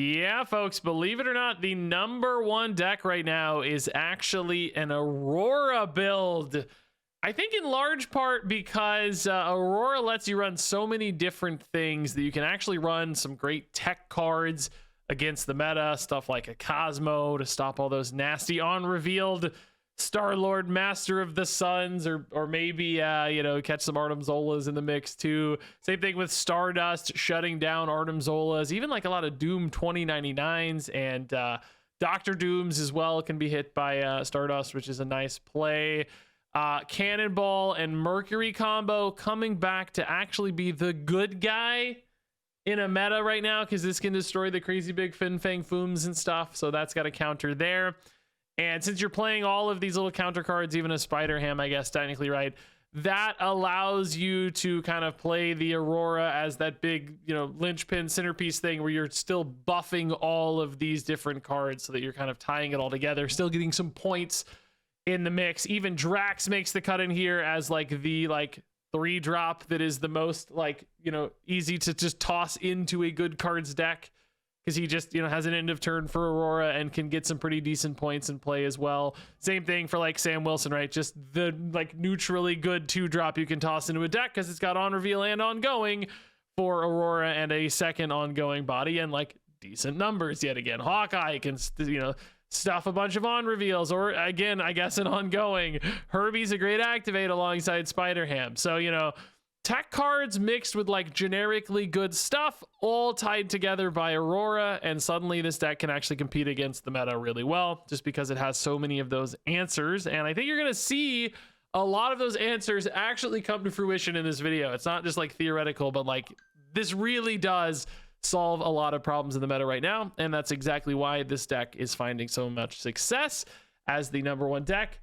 Yeah, folks, believe it or not, the #1 deck right now is actually an Aurora build. I think in large part because Aurora lets you run so many different things that you can actually run some great tech cards against the meta, stuff like a Cosmo to stop all those nasty on-revealed Star-Lord Master of the Suns, or maybe you know, catch some Artem Zolas in the mix too. Same thing with Stardust, shutting down Artem Zolas. Even like a lot of Doom 2099s and Dr. Dooms as well can be hit by Stardust, which is a nice play. Cannonball and Mercury combo coming back to actually be the good guy in a meta right now, because this can destroy the crazy big Fin Fang Fooms and stuff, so that's got a counter there. And since you're playing all of these little counter cards, even a Spider Ham, I guess technically, right, that allows you to kind of play the Aurora as that big, you know, linchpin centerpiece thing where you're still buffing all of these different cards so that you're kind of tying it all together, still getting some points in the mix. Even Drax makes the cut in here as like the 3-drop that is the most, like, you know, easy to just toss into a good cards deck, because he just, you know, has an end of turn for Aurora and can get some pretty decent points in play as well. Same thing for like Sam Wilson, right? Just the like neutrally good 2-drop you can toss into a deck because it's got on reveal and ongoing for Aurora and a second ongoing body and like decent numbers yet again. Hawkeye can, you know, stuff a bunch of on reveals, or again, I guess an ongoing. Herbie's a great activate alongside Spider Ham. So, you know, tech cards mixed with like generically good stuff, all tied together by Aurora, and suddenly this deck can actually compete against the meta really well, just because it has so many of those answers. And I think you're gonna see a lot of those answers actually come to fruition in this video. It's not just like theoretical, but like this really does solve a lot of problems in the meta right now, and that's exactly why this deck is finding so much success as the #1 deck,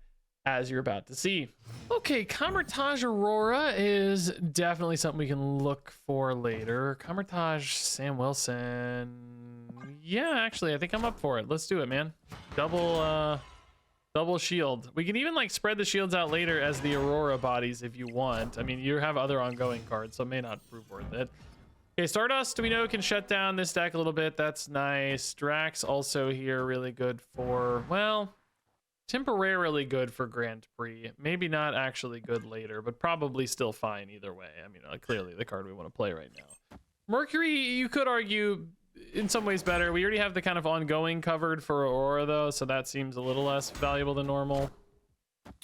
as you're about to see. Okay, Kamar-Taj Aurora is definitely something we can look for later. Kamar-Taj Sam Wilson, yeah, actually I think I'm up for it. Let's do it, man. Double shield. We can even like spread the shields out later as the Aurora bodies if you want. I mean, you have other ongoing cards, so it may not prove worth it. Okay, Stardust, we know can shut down this deck a little bit. That's nice. Drax also here, really good for, well, temporarily good for Grand Prix. Maybe not actually good later, but probably still fine either way. I mean, clearly the card we want to play right now. Mercury, you could argue in some ways better. We already have the kind of ongoing covered for Aurora though, so that seems a little less valuable than normal.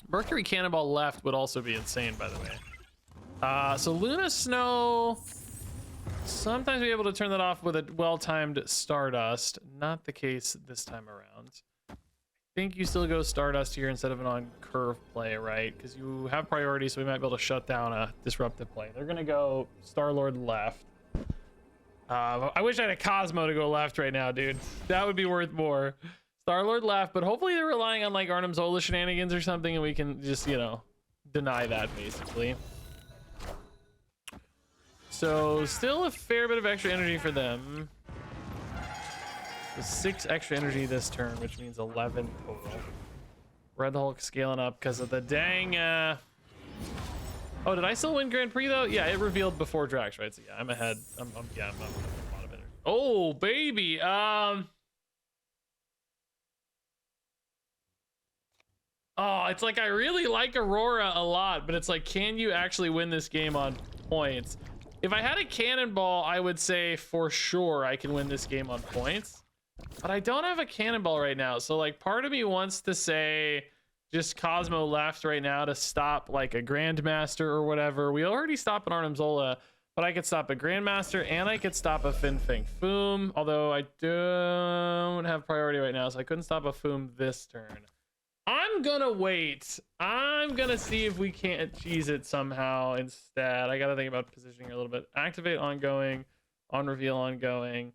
Mercury Cannonball left would also be insane, by the way. So Luna Snow, sometimes we're able to turn that off with a well-timed Stardust. Not the case this time around. I think you still go Stardust here instead of an on-curve play, right? Because you have priority, so we might be able to shut down a disruptive play. They're going to go Star-Lord left. I wish I had a Cosmo to go left right now, dude. That would be worth more. Star-Lord left, but hopefully they're relying on like Artem Zola shenanigans or something, and we can just, you know, deny that basically. So still a fair bit of extra energy for them. So 6 extra energy this turn, which means 11 total. Red Hulk scaling up because of the dang oh, did I still win Grand Prix though? Yeah, it revealed before Drax, right? So yeah, I'm ahead. I'm a lot of energy. Oh baby. Oh, it's like I really like Aurora a lot, but it's like, can you actually win this game on points? If I had a Cannonball, I would say for sure I can win this game on points, but I don't have a Cannonball right now. So like part of me wants to say just Cosmo left right now to stop like a Grandmaster or whatever. We already stopped an Artem Zola, but I could stop a Grandmaster and I could stop a Fin Fang Foom, although I don't have priority right now, so I couldn't stop a Foom this turn. I'm gonna wait. I'm gonna see if we can't cheese it somehow instead. I gotta think about positioning a little bit. Activate ongoing, on reveal ongoing.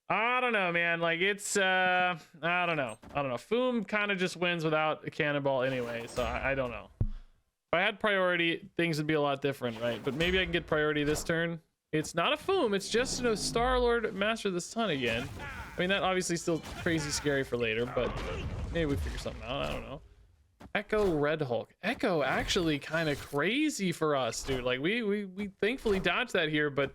I don't know, man. Like it's I don't know. Foom kind of just wins without a Cannonball anyway, so I don't know. If I had priority, things would be a lot different, right? But maybe I can get priority this turn. It's not a Foom, it's just, you know, Star-Lord Master of the Sun again. I mean, that obviously still crazy scary for later, but maybe we figure something out. I don't know. Echo Red Hulk. Echo actually kind of crazy for us, dude. Like we thankfully dodged that here, but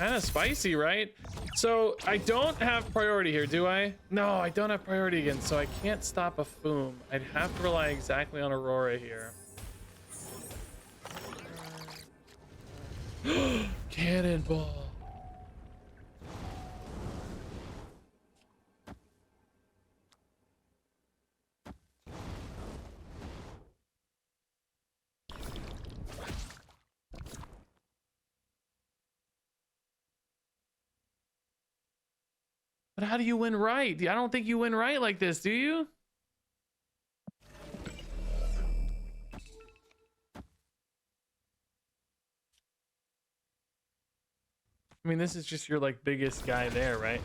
Kind of spicy, right? So I don't have priority here, do I? No, I don't have priority again, so I can't stop a Foom. I'd have to rely exactly on Aurora here. Cannonball. But how do you win right? I don't think you win right like this, do you? I mean, this is just your like biggest guy there, right?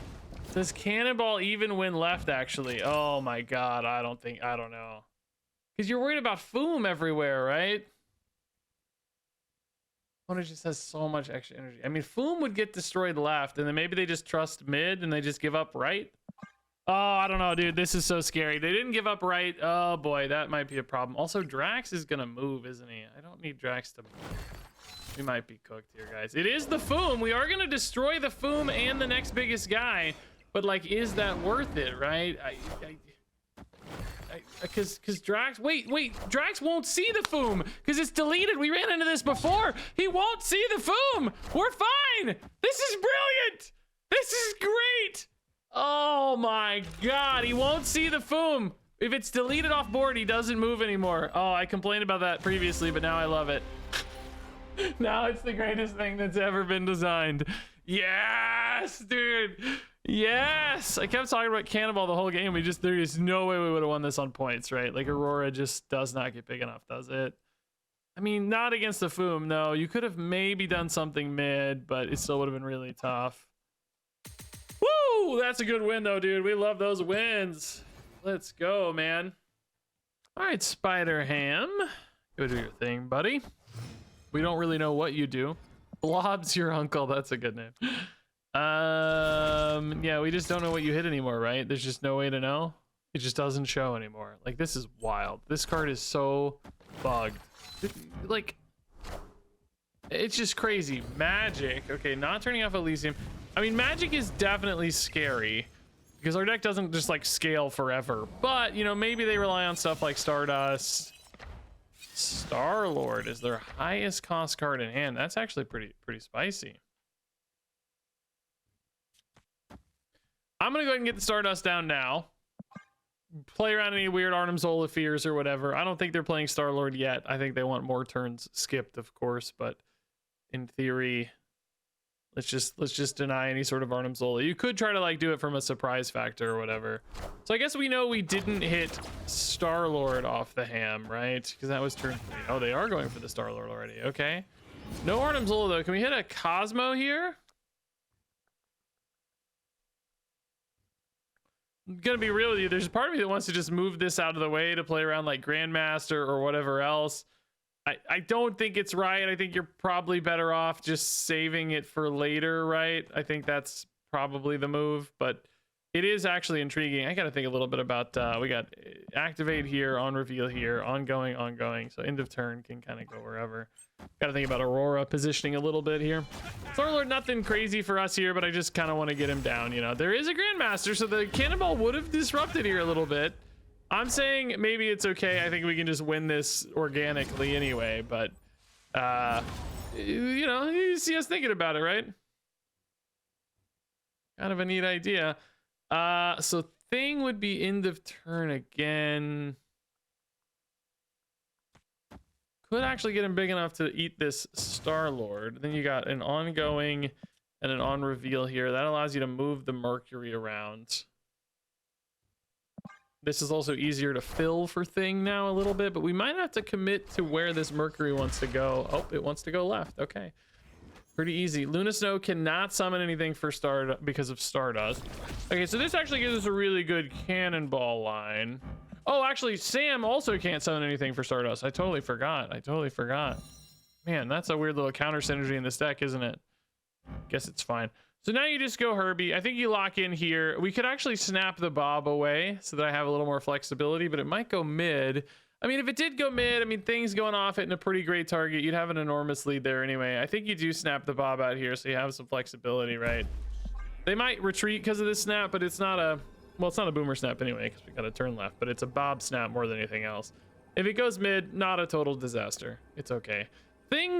Does Cannonball even win left, actually? Oh my god, I don't know. Because you're worried about Foom everywhere, right? Opponent just has so much extra energy. I mean, Foom would get destroyed left, and then maybe they just trust mid and they just give up right. Oh, I don't know, dude. This is so scary. They didn't give up right. Oh boy, that might be a problem. Also, Drax is gonna move, isn't he? I don't need Drax to move. We might be cooked here, guys. It is the Foom. We are gonna destroy the Foom and the next biggest guy, but like, is that worth it, right? Because Drax, wait, Drax won't see the Foom because it's deleted. We ran into this before. He won't see the Foom. We're fine. This is brilliant. This is great. Oh my god, he won't see the Foom. If it's deleted off board, he doesn't move anymore. Oh, I complained about that previously, but now I love it. Now it's the greatest thing that's ever been designed. Yes, dude. Yes. I kept talking about Cannonball the whole game. There is no way we would have won this on points, right? Like, Aurora just does not get big enough, does it? I mean, not against the Foom, no. You could have maybe done something mid, but it still would have been really tough. Woo! That's a good win, though, dude. We love those wins. Let's go, man. All right, Spider Ham. Go do your thing, buddy. We don't really know what you do. Blob's your uncle. That's a good name. Yeah, we just don't know what you hit anymore, right? There's just no way to know. It just doesn't show anymore. Like, this is wild. This card is so bugged. Like, it's just crazy. Magic. Okay, not turning off Elysium. I mean, Magic is definitely scary because our deck doesn't just like scale forever. But, you know, maybe they rely on stuff like Stardust. Star-Lord is their highest cost card in hand. That's actually pretty spicy. I'm gonna go ahead and get the Stardust down now. Play around any weird Arnim Zola fears or whatever. I don't think they're playing Star-Lord yet. I think they want more turns skipped, of course, but in theory, let's just deny any sort of Arnim Zola. You could try to like do it from a surprise factor or whatever. So I guess we know we didn't hit Star-Lord off the ham, right? Because that was turn 3. Oh, they are going for the Star-Lord already. Okay. No Arnim Zola though. Can we hit a Cosmo here? I'm gonna be real with you. There's a part of me that wants to just move this out of the way to play around like Grandmaster or whatever else. I don't think it's right. I think you're probably better off just saving it for later, right? I think that's probably the move, but it is actually intriguing. I got to think a little bit about, we got activate here, on reveal here, ongoing. So end of turn can kind of go wherever. Got to think about Aurora positioning a little bit here. Star-Lord, nothing crazy for us here, but I just kind of want to get him down, you know. There is a Grandmaster, so the Cannonball would have disrupted here a little bit. I'm saying maybe it's okay. I think we can just win this organically anyway, but you know, you see us thinking about it, right? Kind of a neat idea. So thing would be end of turn again. Could actually get him big enough to eat this Star-Lord. Then you got an ongoing and an on reveal here. That allows you to move the Mercury around. This is also easier to fill for thing now a little bit, but we might have to commit to where this Mercury wants to go. Oh, it wants to go left. Okay. Pretty easy. Luna Snow cannot summon anything for because of Stardust. Okay, so this actually gives us a really good Cannonball line. Oh, actually, Sam also can't summon anything for Stardust. I totally forgot. Man, that's a weird little counter synergy in this deck, isn't it? Guess it's fine. So now you just go Herbie. I think you lock in here. We could actually snap the Bob away so that I have a little more flexibility, but it might go mid. I mean, if it did go mid, I mean, things going off hitting a pretty great target, you'd have an enormous lead there anyway. I think you do snap the Bob out here, so you have some flexibility, right? They might retreat because of this snap, but it's not a, well, it's not a boomer snap anyway, because we got a turn left, but it's a Bob snap more than anything else. If it goes mid, not a total disaster. It's okay. Thing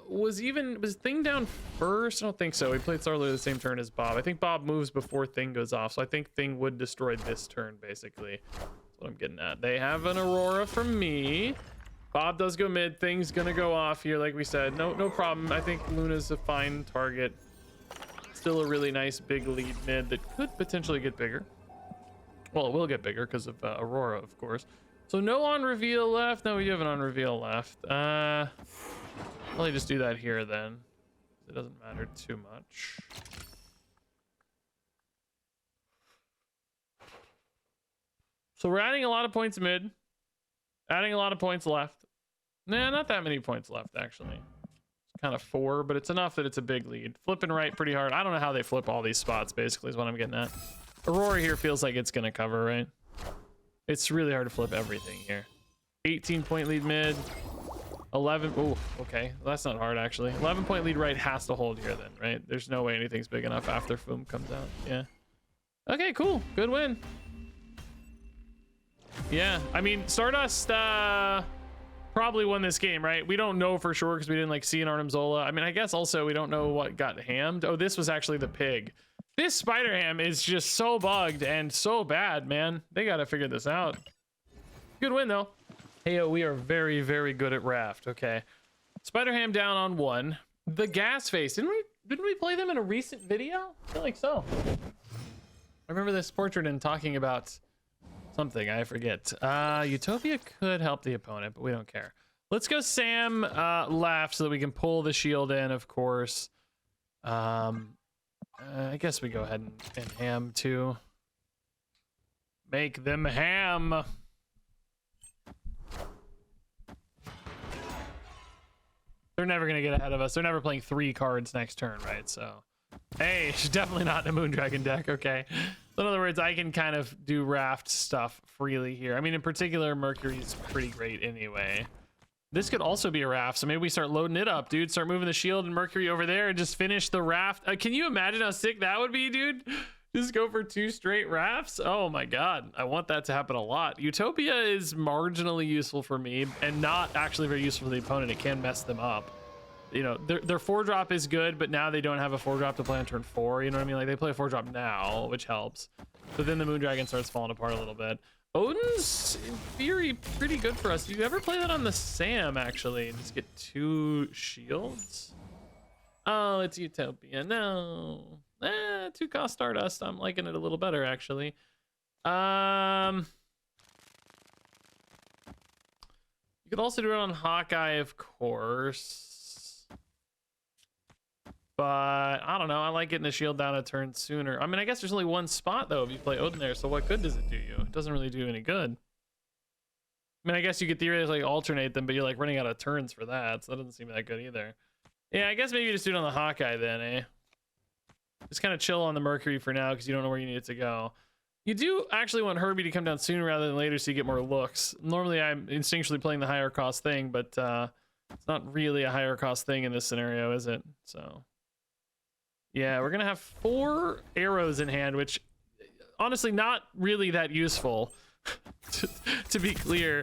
was Thing down first? I don't think so. He played Starler the same turn as Bob. I think Bob moves before Thing goes off, so I think Thing would destroy this turn basically. That's what I'm getting at. They have an Aurora from me. Bob does go mid. Thing's gonna go off here, like we said. No problem. I think Luna's a fine target. Still a really nice big lead mid that could potentially get bigger. Well, it will get bigger because of Aurora, of course. So no on reveal left. No, you have an on reveal left. Let me just do that here then. It doesn't matter too much. So we're adding a lot of points mid, adding a lot of points left. Nah, not that many points left actually. It's kind of 4, but it's enough that it's a big lead. Flipping right pretty hard. I don't know how they flip all these spots basically is what I'm getting at. Aurora here feels like it's gonna cover, right? It's really hard to flip everything here. 18-point lead mid. 11. Oh, okay. Well, that's not hard actually. 11-point lead right has to hold here then, right? There's no way anything's big enough after Foom comes out. Yeah. Okay, cool. Good win. Yeah. I mean, Stardust probably won this game, right? We don't know for sure because we didn't like see an Arnim Zola. I mean, I guess also we don't know what got hammed. Oh, this was actually the pig. This Spider Ham is just so bugged and so bad, man. They got to figure this out. Good win, though. Hey, we are very, very good at Raft. Okay. Spider Ham down on 1. The Gas Face. Didn't we play them in a recent video? I feel like so. I remember this portrait and talking about something. I forget. Utopia could help the opponent, but we don't care. Let's go Sam left so that we can pull the shield in, of course. I guess we go ahead and ham too. Make them ham. They're never going to get ahead of us. They're never playing 3 cards next turn, right? So, hey, she's definitely not in a Moondragon deck, okay? So in other words, I can kind of do Raft stuff freely here. I mean, in particular, Mercury's pretty great anyway. This could also be a Raft, so maybe we start loading it up, dude. Start moving the shield and Mercury over there and just finish the Raft. Can you imagine how sick that would be, dude? Just go for 2 straight Rafts? Oh my god, I want that to happen a lot. Utopia is marginally useful for me and not actually very useful for the opponent. It can mess them up. You know, their 4-drop is good, but now they don't have a 4-drop to play on turn 4. You know what I mean? Like, they play a 4-drop now, which helps. But then the Moondragon starts falling apart a little bit. Odin's, in theory, pretty good for us. Do you ever play that on the Sam, actually? Just get 2 shields? Oh, it's Utopia. No. 2-cost Stardust. I'm liking it a little better, actually. You could also do it on Hawkeye, of course. But I don't know. I like getting the shield down a turn sooner. I mean, I guess there's only 1 spot, though, if you play Odin there. So what good does it do you? It doesn't really do any good. I mean, I guess you could theoretically alternate them, but you're like running out of turns for that. So that doesn't seem that good either. Yeah, I guess maybe you just do it on the Hawkeye then, eh? Just kind of chill on the Mercury for now because you don't know where you need it to go. You do actually want Herbie to come down sooner rather than later so you get more looks. Normally, I'm instinctually playing the higher cost thing, but it's not really a higher cost thing in this scenario, is it? So... yeah, we're gonna have 4 arrows in hand, which honestly not really that useful, to be clear.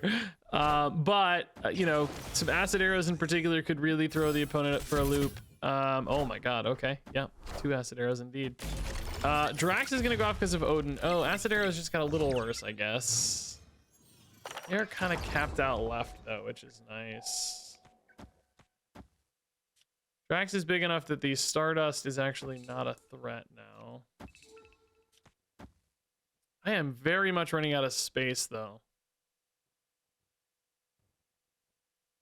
But you know, some acid arrows in particular could really throw the opponent for a loop. Oh my god, okay, yeah, 2 acid arrows indeed. Drax is gonna go off because of Odin. Oh, acid arrows just got a little worse, I guess. They're kind of capped out left though, which is nice. Drax is big enough that the Stardust is actually not a threat now. I am very much running out of space, though.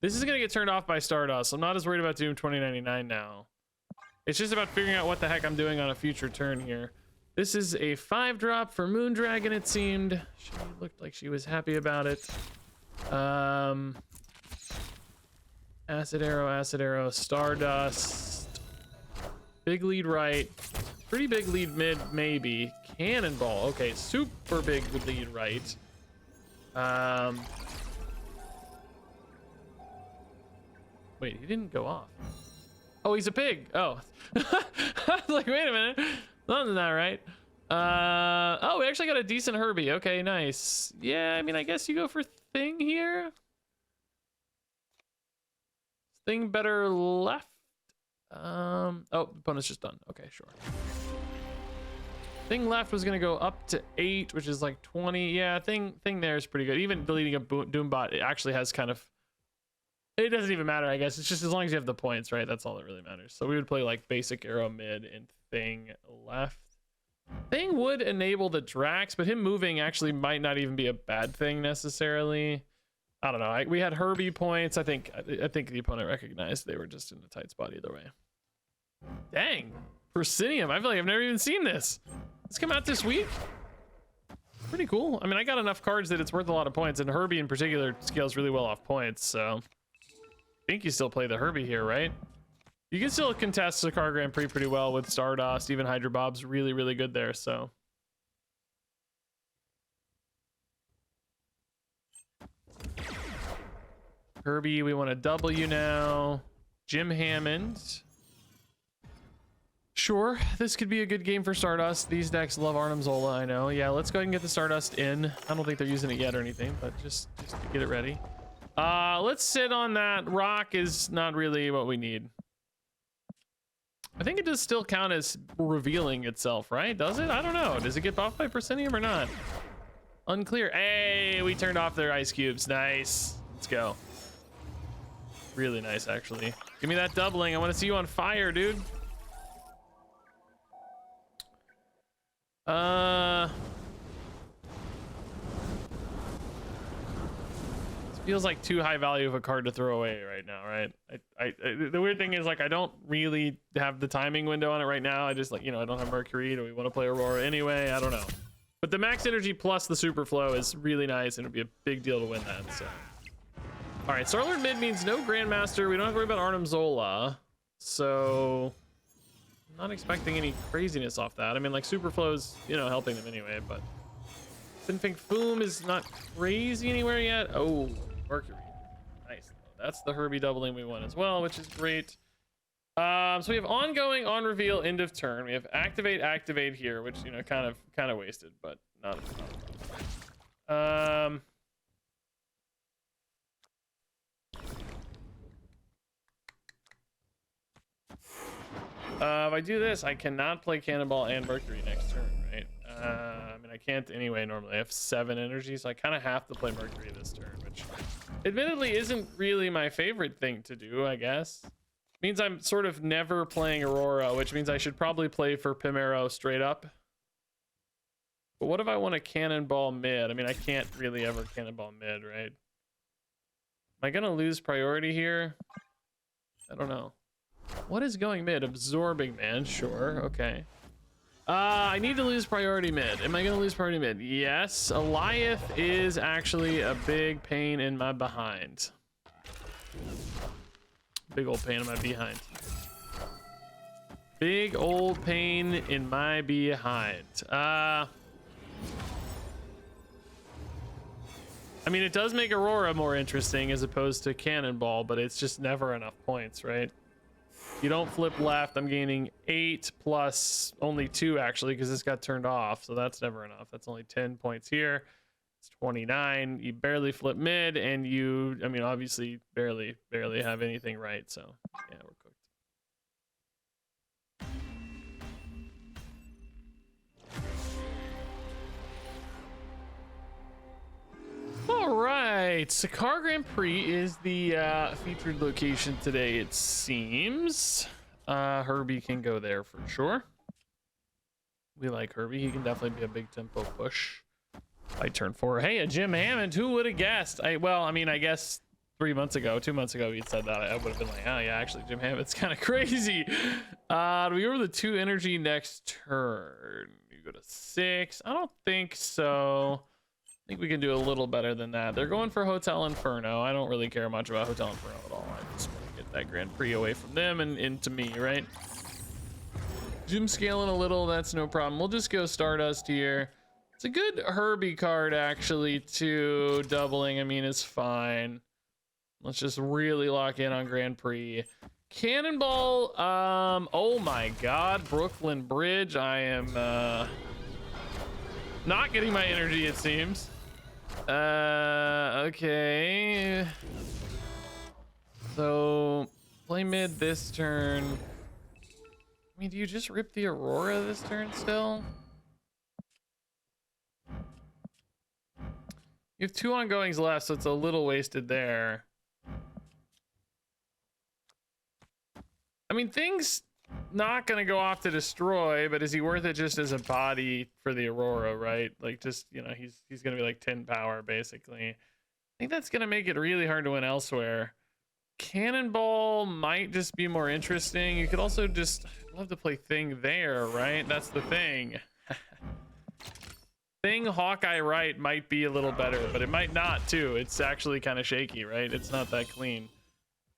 This is going to get turned off by Stardust. I'm not as worried about Doom 2099 now. It's just about figuring out what the heck I'm doing on a future turn here. This is a 5-drop for Moondragon, it seemed. She looked like she was happy about it. Acid arrow, Stardust. Big lead right. Pretty big lead mid, maybe. Cannonball. Okay, super big lead right. Wait, he didn't go off. Oh, he's a pig. Oh. I was like, wait a minute. Something's not right. Oh, we actually got a decent Herbie. Okay, nice. Yeah, I mean, I guess you go for Thing here. Thing better left. Oh, opponent's just done. Okay, sure. Thing left was gonna go up to 8, which is like 20. Yeah, thing there is pretty good. Even deleting a Doombot, it actually has kind of. It doesn't even matter, I guess. It's just as long as you have the points, right? That's all that really matters. So we would play like basic arrow mid and Thing left. Thing would enable the Drax, but him moving actually might not even be a bad thing necessarily. I don't know. We had Herbie points. I think the opponent recognized they were just in a tight spot either way. Dang, Proscenium. I feel like I've never even seen this. It's come out this week. Pretty cool. I mean, I got enough cards that it's worth a lot of points, and Herbie in particular scales really well off points. So I think you still play the Herbie here, right? You can still contest the Car Grand Prix pretty well with Stardust. Even Hydra Bob's really, really good there. So. Herbie, we want a W now. Jim Hammond. Sure, this could be a good game for Stardust. These decks love Arnim Zola, I know. Yeah, let's go ahead and get the Stardust in. I don't think they're using it yet or anything, but just to get it ready. Let's sit on that. Rock is not really what we need. I think it does still count as revealing itself, right? Does it? I don't know. Does it get buffed by Proscenium or not? Unclear. Hey, we turned off their ice cubes. Nice. Let's go. Really nice, actually. Give me that doubling. I want to see you on fire, dude. This feels like too high value of a card to throw away right now, right? The weird thing is, like, I don't really have the timing window on it right now. I just, like, you know, I don't have Mercury. Do we want to play Aurora anyway? I don't know. But the max energy plus the super flow is really nice, and it'd be a big deal to win that, so. All right, Starlord mid means no Grandmaster. We don't have to worry about Arnim Zola. So I'm not expecting any craziness off that. I mean, like, Superflow's, you know, helping them anyway, but Finfink Foom is not crazy anywhere yet. Oh, Mercury. Nice. That's the Herbie doubling we want as well, which is great. So we have ongoing, on reveal, end of turn. We have activate here, which, you know, kind of wasted, but not if I do this, I cannot play Cannonball and Mercury next turn, right? I mean, I can't anyway normally. I have 7 energy, so I kind of have to play Mercury this turn, which admittedly isn't really my favorite thing to do, I guess. Means I'm sort of never playing Aurora, which means I should probably play for Pimero straight up. But what if I want to Cannonball mid? I mean, I can't really ever Cannonball mid, right? Am I going to lose priority here? I don't know. What is going mid? Absorbing Man, sure, okay. I need to lose priority mid. Am I gonna lose priority mid? Yes. Eliath is actually a big pain in my behind. Big old pain in my behind. Big old pain in my behind. I mean, it does make Aurora more interesting as opposed to Cannonball, but it's just never enough points, right? You don't flip left. I'm gaining 8 plus only 2 actually, because this got turned off, so that's never enough. That's only 10 points here. It's 29. You barely flip mid, and you, I mean, obviously barely have anything right. So yeah, we're cooked. All right, Sakar Grand Prix is the featured location today, it seems. Herbie can go there for sure. We like Herbie. He can definitely be a big tempo push by turn 4. Hey, a Jim Hammond. Who would have guessed? Well, I mean, I guess 2 months ago he'd said that. I would have been like, oh yeah, actually Jim Hammond's kind of crazy. Do we go over the 2 energy next turn? You go to 6. I don't think so. I think we can do a little better than that. They're going for Hotel Inferno. I don't really care much about Hotel Inferno at all. I just want to get that Grand Prix away from them and into me, right? Jim scaling a little, that's no problem. We'll just go Stardust here. It's a good Herbie card, actually, too. Doubling, I mean, is fine. Let's just really lock in on Grand Prix. Cannonball, oh my god, Brooklyn Bridge. I am not getting my energy, it seems. Okay. So play mid this turn. I mean, do you just rip the Aurora this turn still? You have 2 ongoings left, so it's a little wasted there. I mean, things not gonna go off to destroy, but is he worth it just as a body for the Aurora, right? Like, just, you know, he's gonna be like 10 power basically. I think that's gonna make it really hard to win elsewhere. Cannonball might just be more interesting. You could also just love to play Thing there, right? That's the thing. Thing Hawkeye right might be a little better, but it might not too. It's actually kind of shaky, right? It's not that clean.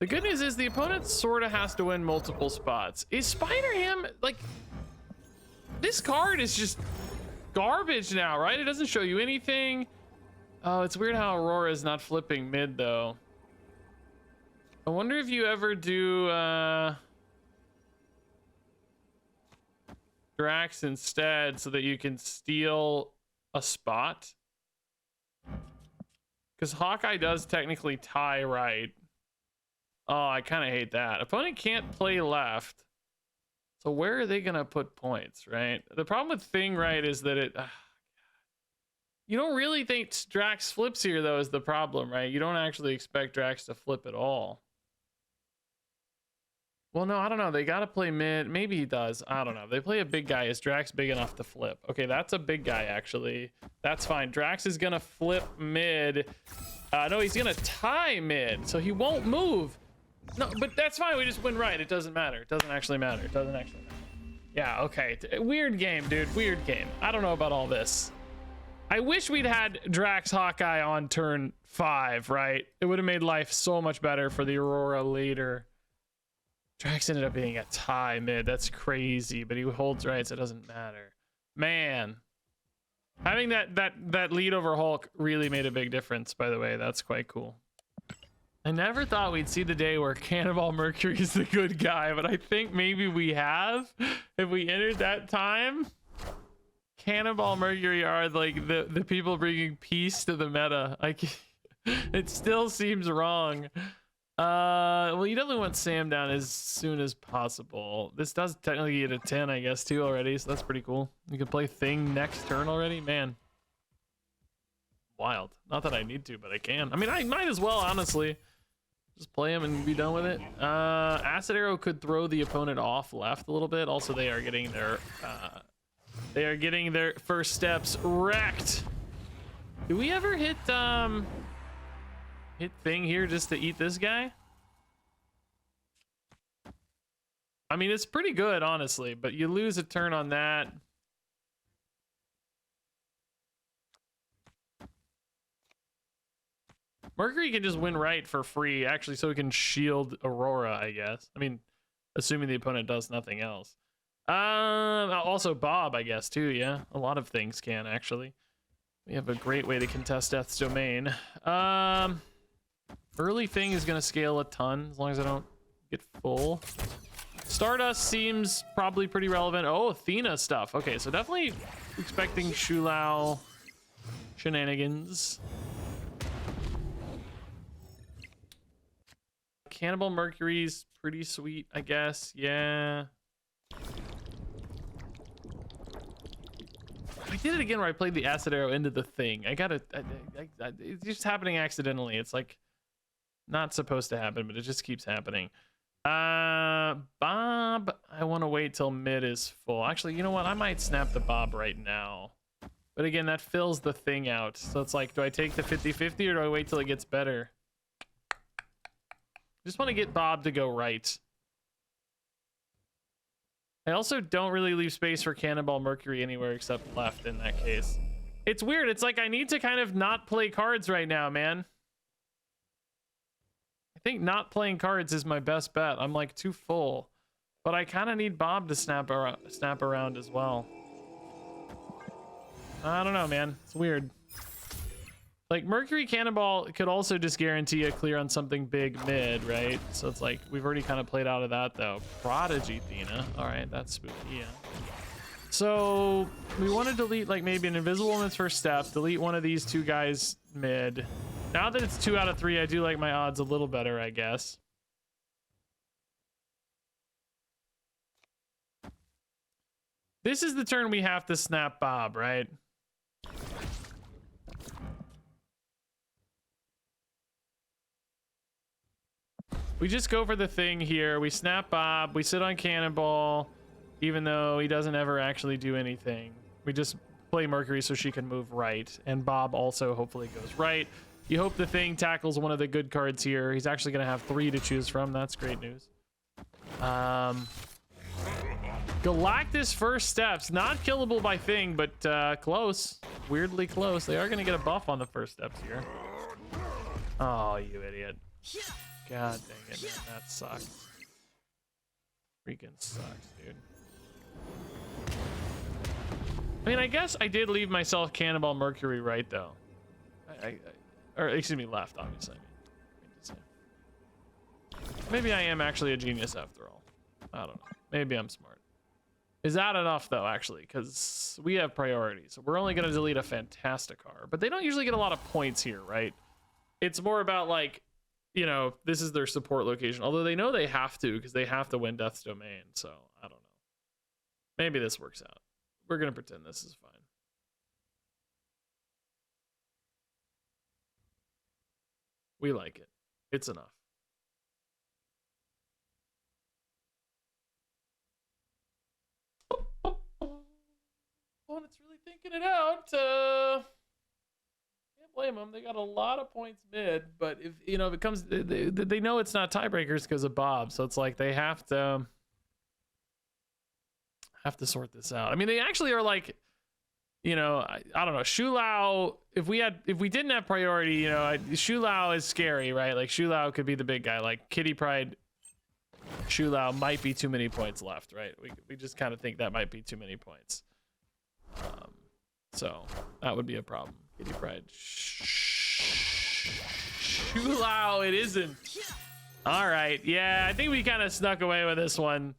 The good news is the opponent sort of has to win multiple spots. Is Spider-Ham, like, this card is just garbage now, right? It doesn't show you anything. Oh, it's weird how Aurora is not flipping mid though. I wonder if you ever do Drax instead so that you can steal a spot. Because Hawkeye does technically tie right. Oh, I kind of hate that. Opponent can't play left. So where are they going to put points, right? The problem with Thing right is that it... you don't really think Drax flips here, though, is the problem, right? You don't actually expect Drax to flip at all. Well, no, I don't know. They got to play mid. Maybe he does. I don't know. They play a big guy. Is Drax big enough to flip? Okay, that's a big guy, actually. That's fine. Drax is going to flip mid. No, he's going to tie mid, so he won't move. No, but that's fine. We just win right. It doesn't matter. It doesn't actually matter. It doesn't actually matter. Yeah, okay. Weird game, dude. Weird game. I don't know about all this. I wish we'd had Drax Hawkeye on turn 5, right? It would have made life so much better for the Aurora later. Drax ended up being a tie mid. That's crazy, but he holds right, so it doesn't matter. Man. Having that lead over Hulk really made a big difference, by the way. That's quite cool. I never thought we'd see the day where Cannonball Mercury is the good guy, but I think maybe we have. If we entered that time, Cannonball Mercury are like the people bringing peace to the meta. Like, it still seems wrong. Well, you definitely want Sam down as soon as possible. This does technically get a 10, I guess, too, already, so that's pretty cool. You can play Thing next turn already, man. Wild. Not that I need to, but I can. I mean, I might as well, honestly. Just play him and be done with it. Acid Arrow could throw the opponent off left a little bit. Also, they are getting their first steps wrecked. Do we ever hit Thing here just to eat this guy? I mean, it's pretty good, honestly, but you lose a turn on that. Mercury can just win right for free, actually, so we can shield Aurora, I guess. I mean, assuming the opponent does nothing else. Also Bob, I guess, too, yeah. A lot of things can, actually. We have a great way to contest Death's Domain. Early Thing is going to scale a ton, as long as I don't get full. Stardust seems probably pretty relevant. Oh, Athena stuff. Okay, so definitely expecting Shulao shenanigans. Cannonball Mercury's pretty sweet, I guess. Yeah. I did it again where I played the Acid Arrow into the Thing. It's just happening accidentally. It's like not supposed to happen, but it just keeps happening. Bob, I want to wait till mid is full. Actually, you know what? I might snap the Bob right now. But again, that fills the Thing out. So it's like, do I take the 50-50 or do I wait till it gets better? Just want to get Bob to go right. I also don't really leave space for Cannonball Mercury anywhere except left in that case. It's weird. It's like I need to kind of not play cards right now, man. I think not playing cards is my best bet. I'm like too full. But I kind of need Bob to snap around as well. I don't know, man. It's weird. Like Mercury Cannonball could also just guarantee a clear on something big mid, right? So it's like we've already kind of played out of that though. Prodigy Athena. All right, that's spooky. Yeah. So we want to delete like maybe an invisible woman's first step. Delete one of these two guys mid. Now that it's 2 out of 3, I do like my odds a little better, I guess. This is the turn we have to snap Bob, right? We just go for the thing here. We snap Bob. We sit on Cannonball, even though he doesn't ever actually do anything. We just play Mercury so she can move right. And Bob also hopefully goes right. You hope the thing tackles one of the good cards here. He's actually going to have 3 to choose from. That's great news. Galactus first steps. Not killable by thing, but close. Weirdly close. They are going to get a buff on the first steps here. Oh, you idiot. God dang it, man. That sucks. Freaking sucks, dude. I mean, I guess I did leave myself Cannonball Mercury right, though. Or, excuse me, left, obviously. Maybe I am actually a genius after all. I don't know. Maybe I'm smart. Is that enough, though, actually? Because we have priorities. So we're only going to delete a Fantasticar. But they don't usually get a lot of points here, right? It's more about, like, you know, this is their support location. Although they know they have to, because they have to win Death's Domain. So, I don't know. Maybe this works out. We're going to pretend this is fine. We like it. It's enough. Oh, it's really thinking it out. Can't blame them. They got a lot of points mid, but if you know, if it comes, they know it's not tiebreakers because of Bob, so it's like they have to sort this out. I mean, they actually are like, you know, I don't know, Shulao. If we didn't have priority, you know, Shulao is scary, right? Like Shulao could be the big guy. Like Kitty Pryde, Shulao might be too many points left, right? We just kind of think that might be too many points. So that would be a problem. Kitty Pryde, Shulao, it isn't. All right, yeah, I think we kind of snuck away with this one.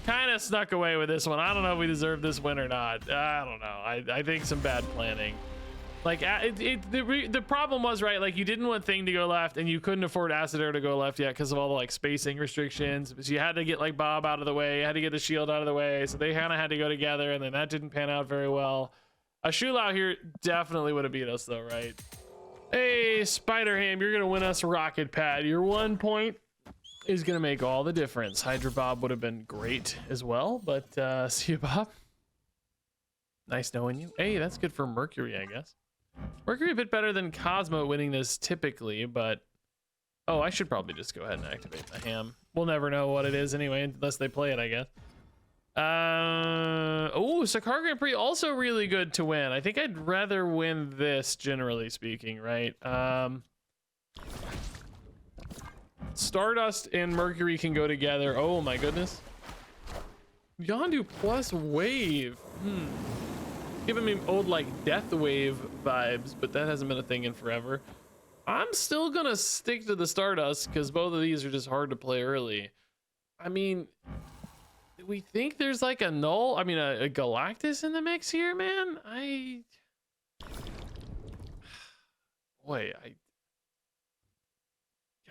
I don't know if we deserve this win or not. I don't know. I think some bad planning. Like the problem was, right, like you didn't want Thing to go left and you couldn't afford Acid Air to go left yet because of all the like spacing restrictions. So you had to get like Bob out of the way, you had to get the shield out of the way, so they kind of had to go together, and then that didn't pan out very well. A Shulao here definitely would have beat us though, right? Hey, Spider-Ham, you're gonna win us Rocket Pad. Your 1 point is gonna make all the difference. Hydra Bob would have been great as well, but see you, Bob. Nice knowing you. Hey, that's good for Mercury, I guess. Mercury a bit better than Cosmo winning this typically, but oh, I should probably just go ahead and activate the ham. We'll never know what it is anyway unless they play it, I guess. Oh, Sakar Grand Prix also really good to win. I think I'd rather win this, generally speaking, right? Stardust and Mercury can go together. Oh my goodness. Yondu plus Wave. Giving me old like Death Wave vibes, but that hasn't been a thing in forever. I'm still gonna stick to the Stardust because both of these are just hard to play early. I mean, we think there's like a null, I mean a Galactus in the mix here, man.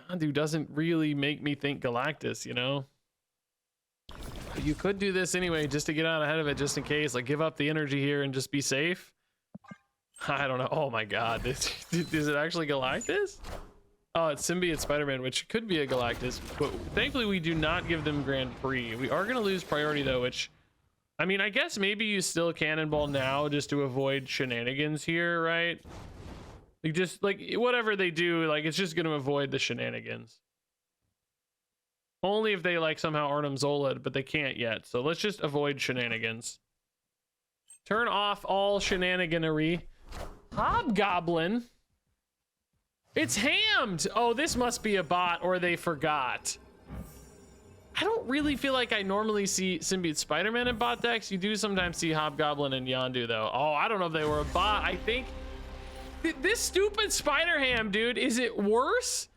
Yondu doesn't really make me think Galactus, you know? But you could do this anyway just to get out ahead of it, just in case, like give up the energy here and just be safe. I don't know. Oh my god, is it actually Galactus? Oh, it's Symbiote Spider-Man, which could be a Galactus, but thankfully we do not give them Grand Prix. We are going to lose priority though, which, I mean, I guess maybe you still Cannonball now just to avoid shenanigans here, right? Like just like whatever they do, like it's just going to avoid the shenanigans. Only if they like somehow Arnim Zola, but they can't yet. So let's just avoid shenanigans. Turn off all shenaniganery. Hobgoblin. It's hammed. Oh, this must be a bot or they forgot. I don't really feel like I normally see Symbiote Spider-Man in bot decks. You do sometimes see Hobgoblin and Yondu though. Oh, I don't know if they were a bot. I think This stupid spider ham, dude, is it worse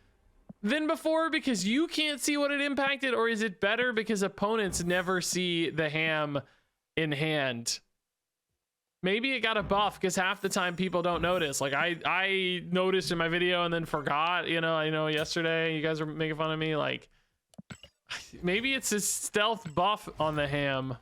than before because you can't see what it impacted, or is it better because opponents never see the ham in hand? Maybe it got a buff because half the time people don't notice. Like I noticed in my video and then forgot, you know, I know yesterday you guys were making fun of me. Like maybe it's a stealth buff on the ham.